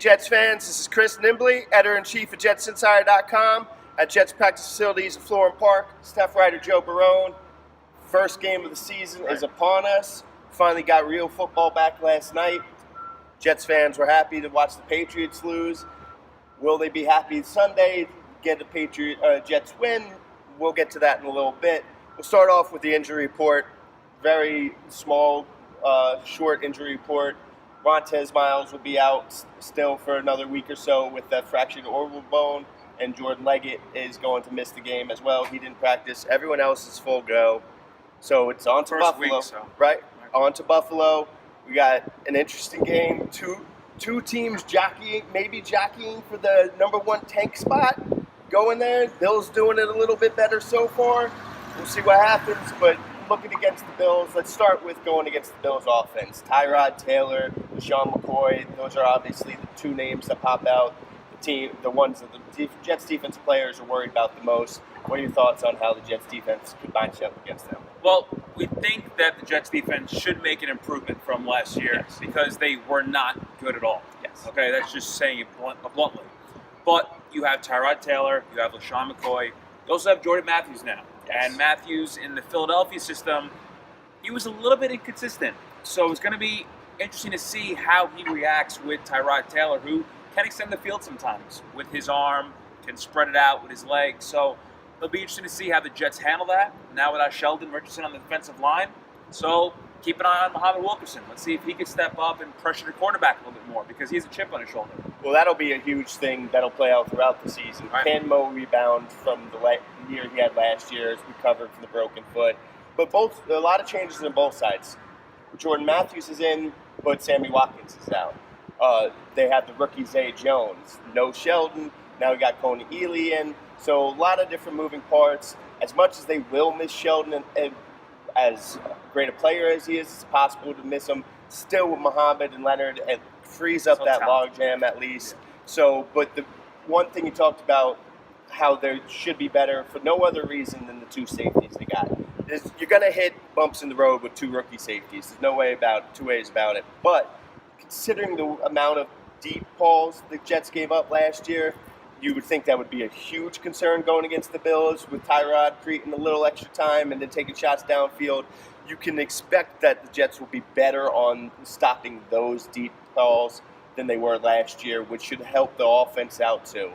Jets fans, this is Chris Nimbley, editor-in-chief of JetsInsider.com at Jets practice facilities in Florham Park. Staff writer Joe Barone. First game of the season is upon us. Finally got real football back last night. Jets fans were happy to watch the Patriots lose. Will they be happy Sunday, get a Jets win? We'll get to that in a little bit. We'll start off with the injury report. Very small, short injury report. Montez Miles will be out still for another week or so with that fractured orbital bone, and Jordan Leggett is going to miss the game as well. He didn't practice. Everyone else is full go. So it's on to Buffalo, right? On to Buffalo. We got an interesting game. Two teams maybe jockeying for the number one tank spot going there. Bills doing it a little bit better so far. We'll see what happens, but looking against the Bills, let's start with going against the Bills offense. Tyrod Taylor, LaShawn McCoy, those are obviously the two names that pop out. The ones that the Jets defense players are worried about the most. What are your thoughts on how the Jets defense could match up against them? Well, we think that the Jets defense should make an improvement from last year because they were not good at all. Yes. Okay, that's just saying it bluntly. But you have Tyrod Taylor, you have LaShawn McCoy, you also have Jordan Matthews now. Yes. And Matthews in the Philadelphia system, he was a little bit inconsistent. So it's going to be interesting to see how he reacts with Tyrod Taylor, who can extend the field sometimes with his arm, can spread it out with his legs. So it'll be interesting to see how the Jets handle that now without Sheldon Richardson on the defensive line. So keep an eye on Muhammad Wilkerson. Let's see if he can step up and pressure the quarterback a little bit more because he's a chip on his shoulder. Well, that'll be a huge thing that'll play out throughout the season. Right. Can Mo rebound from the year he had last year, has recovered from the broken foot? But a lot of changes on both sides. Jordan Matthews is in, but Sammy Watkins is out. They have the rookie Zay Jones. No Sheldon. Now we got Coney Ely in. So a lot of different moving parts. As much as they will miss Sheldon, and as great a player as he is, it's possible to miss him. Still with Muhammad and Leonard, it frees up that logjam at least. So, but the one thing you talked about, how they should be better for no other reason than the two safeties they got. You're going to hit bumps in the road with two rookie safeties. There's two ways about it. But considering the amount of deep balls the Jets gave up last year, you would think that would be a huge concern going against the Bills with Tyrod creating a little extra time and then taking shots downfield. You can expect that the Jets will be better on stopping those deep balls than they were last year, which should help the offense out too.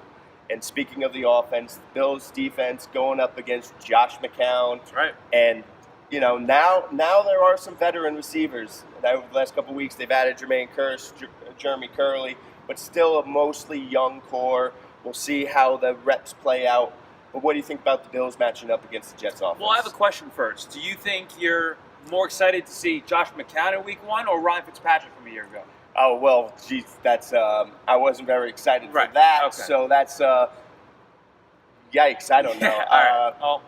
And speaking of the offense, the Bills defense going up against Josh McCown. That's right. And now there are some veteran receivers. Over the last couple of weeks, they've added Jermaine Kearse, Jeremy Curley, but still a mostly young core. We'll see how the reps play out. But what do you think about the Bills matching up against the Jets offense? Well, I have a question first. Do you think you're more excited to see Josh McCown in Week 1 or Ryan Fitzpatrick from a year ago? Oh, well, geez, that's I wasn't very excited for that. Okay. So that's yikes. I don't know. All right. Well,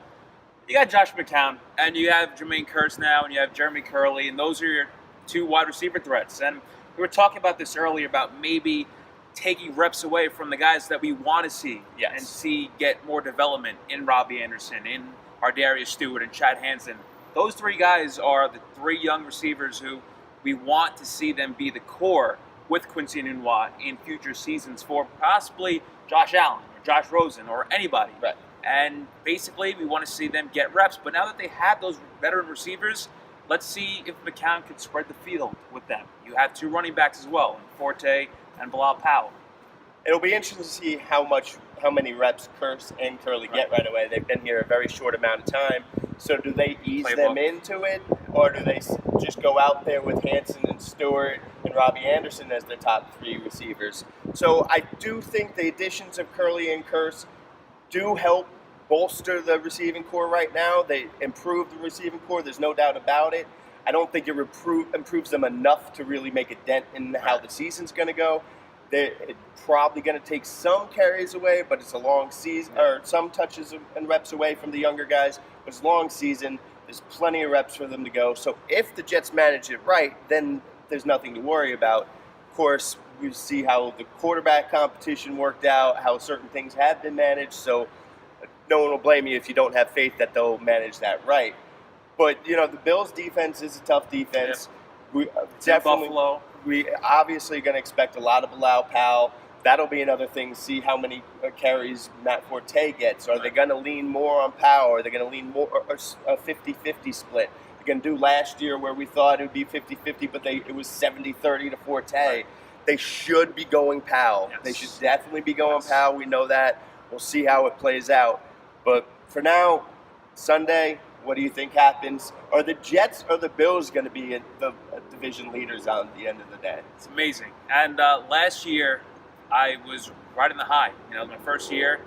you got Josh McCown, and you have Jermaine Kearse now, and you have Jeremy Curley, and those are your two wide receiver threats. And we were talking about this earlier about maybe taking reps away from the guys that we want to see and see get more development in Robbie Anderson, in Ardarius Stewart, and Chad Hansen. Those three guys are the three young receivers who we want to see them be the core with Quincy Nunwa in future seasons for possibly Josh Allen or Josh Rosen or anybody. Right. And basically, we want to see them get reps. But now that they have those veteran receivers, let's see if McCown can spread the field with them. You have two running backs as well, Forte and Bilal Powell. It'll be interesting to see how many reps Kearse and Curley get right away. They've been here a very short amount of time. So do they ease them into it, or do they just go out there with Hansen and Stewart and Robbie Anderson as their top three receivers? So I do think the additions of Curley and Kearse do help bolster the receiving core right now. They improve the receiving core. There's no doubt about it. I don't think it improves them enough to really make a dent in how the season's going to go. It's probably going to take some carries away, but it's a long season, or some touches and reps away from the younger guys. But it's a long season. There's plenty of reps for them to go. So if the Jets manage it right, then there's nothing to worry about. Of course, we see how the quarterback competition worked out, how certain things have been managed. So no one will blame you if you don't have faith that they'll manage that right. But, the Bills' defense is a tough defense. Definitely Buffalo. we obviously going to expect a lot of Bilal Powell. That'll be another thing. See how many carries Matt Forte gets. Are they going to lean more on Powell? Are they going to lean more or a 50-50 split? They're going to do last year where we thought it would be 50-50, but it was 70-30 to Forte. Right. They should be going Powell. Yes. They should definitely be going Powell. We know that. We'll see how it plays out. But for now, Sunday, what do you think happens? Are the Jets or the Bills going to be the division leaders on the end of the day? It's amazing. And last year, I was right in the high. My first year,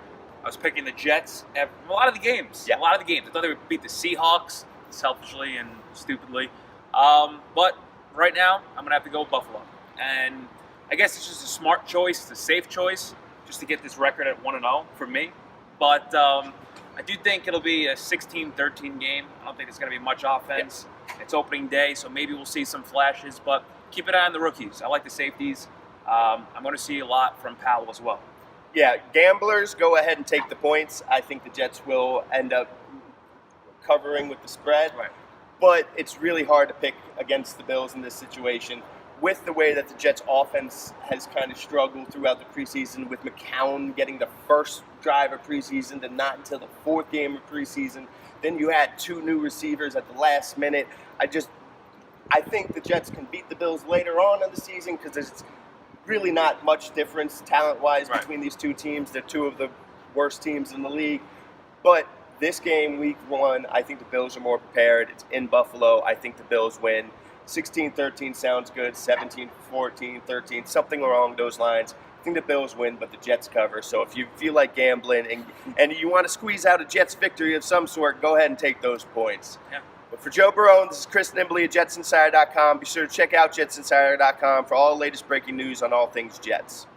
I was picking the Jets at a lot of the games. Yeah. A lot of the games. I thought they would beat the Seahawks, selfishly and stupidly. But right now, I'm going to have to go with Buffalo. And I guess it's just a smart choice. It's a safe choice just to get this record at 1-0 for me. But I do think it'll be a 16-13 game. I don't think there's going to be much offense. Yeah. It's opening day, so maybe we'll see some flashes. But keep an eye on the rookies. I like the safeties. I'm going to see a lot from Powell as well. Yeah, gamblers, go ahead and take the points. I think the Jets will end up covering with the spread. Right. But it's really hard to pick against the Bills in this situation with the way that the Jets' offense has kind of struggled throughout the preseason, with McCown getting the first drive of preseason to not until the fourth game of preseason. Then you had 2 new receivers at the last minute. I think the Jets can beat the Bills later on in the season because there's really not much difference talent-wise between these two teams. They're 2 of the worst teams in the league. But this game, week 1, I think the Bills are more prepared. It's in Buffalo. I think the Bills win. 16-13 sounds good. 17-14, 13, something along those lines. I think the Bills win, but the Jets cover. So if you feel like gambling and you want to squeeze out a Jets victory of some sort, go ahead and take those points. Yeah. But for Joe Barone, this is Chris Nimbley at JetsInsider.com. Be sure to check out JetsInsider.com for all the latest breaking news on all things Jets.